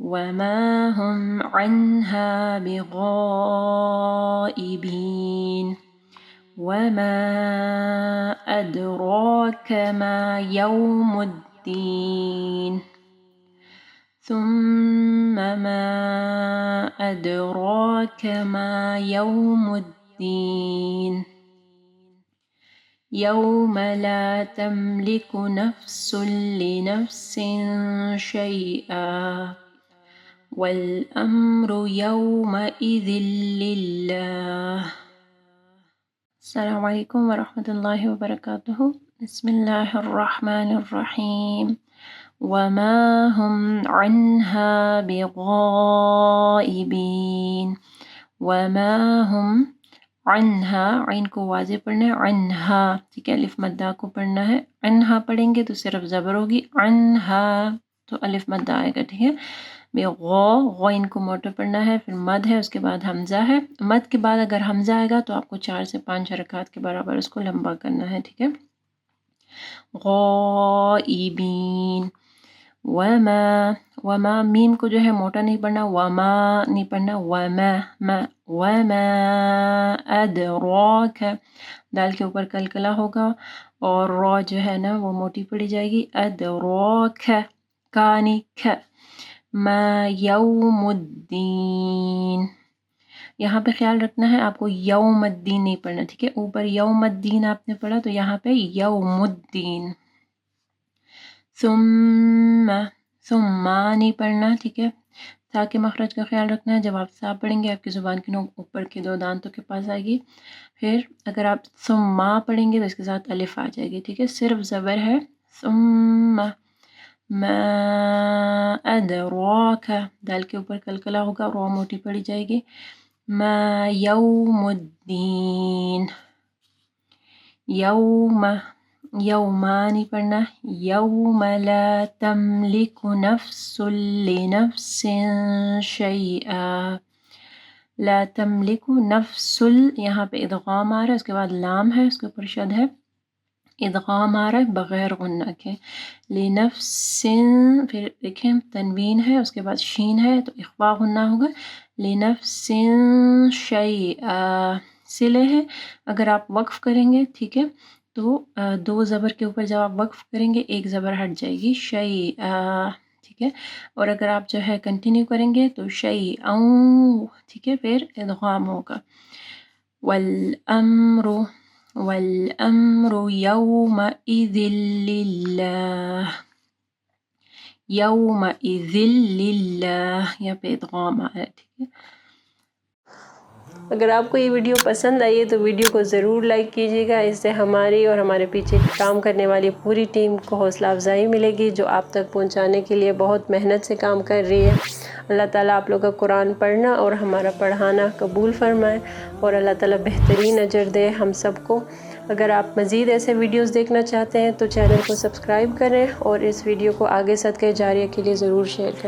وما هم عنها بغائبين وما أدراك ما يوم الدين ثم ما أدراك ما يوم الدين يوم لا تملك نفس لنفس شيئا والأمر يومئذ لله. السلام عليكم ورحمة الله وبركاته. بسم الله الرحمن الرحيم. وما هم عنها بغائبين وما هم عنها عین کو واضح پڑھنا ہے عنہا ٹھیک ہے الف مدہ کو پڑھنا ہے عنہا پڑھیں گے تو صرف زبر ہوگی عنہا تو الف مدہ آئے گا ٹھیک ہے غین کو موٹا پڑھنا ہے پھر مد ہے اس کے بعد حمزہ ہے مد کے بعد اگر حمزہ آئے گا تو آپ کو 4 سے 5 حرکات کے برابر اس کو لمبا کرنا ہے ٹھیک ہے غائبین وما میم کو جو ہے موٹا نہیں پڑھنا وما نہیں پڑھنا وما ادراک دال کے اوپر کلکلا ہوگا اور را جو ہے نا وہ موٹی پڑی جائے گی ادراک کانی ما یوم الدین یہاں پہ خیال رکھنا ہے آپ کو یوم الدین نہیں پڑھنا ٹھیک ہے اوپر یوم الدین آپ نے پڑھا تو یہاں پہ یوم الدین ثم نہیں پڑھنا ٹھیک ہے تا کے مخرج کا خیال رکھنا ہے جب آپ سا پڑھیں گے آپ کی زبان کی نوک اوپر کے 2 دانتوں کے پاس آئے گی پھر اگر آپ ثم پڑھیں گے تو اس کے ساتھ الف آ جائے گی ٹھیک ہے صرف زبر ہے ثم ما ادراک دال کے اوپر کلکلا ہوگا را موٹی پڑی جائے گی ما یوم الدین یوما نہیں پڑھنا یوم لا تملک نفس لنفس شیئا لا تملک نفس یہاں پہ ادغام آ رہا ہے اس کے بعد لام ہے اس کے اوپر شد ہے ادغام آ رہا ہے بغیر غنہ کے لنفس پھر دیکھیں تنوین ہے اس کے بعد شین ہے تو اخفا غنہ ہوگا لنفس شیئا صلے ہے اگر آپ وقف کریں گے ٹھیک ہے تو 2 زبر کے اوپر جب آپ وقف کریں گے 1 زبر ہٹ جائے گی شیئا ٹھیک ہے اور اگر آپ جو ہے کنٹینیو کریں گے تو شیئا ٹھیک ہے پھر ادغام ہوگا والأمر يومئذ لله يومئذ لله یہاں پہ ادغام آیا ٹھیک ہے اگر آپ کو یہ ویڈیو پسند آئی ہے تو ویڈیو کو ضرور لائک کیجیے گا اس سے ہماری اور ہمارے پیچھے کام کرنے والی پوری ٹیم کو حوصلہ افزائی ملے گی جو آپ تک پہنچانے کے لیے بہت محنت سے کام کر رہی ہے اللہ تعالیٰ آپ لوگ کا قرآن پڑھنا اور ہمارا پڑھانا قبول فرمائے اور اللہ تعالیٰ بہترین اجر دے ہم سب کو اگر آپ مزید ایسے ویڈیوز دیکھنا چاہتے ہیں تو چینل کو سبسکرائب کریں اور اس ویڈیو کو آگے صدقہ جاریہ کے لیے ضرور شیئر کریں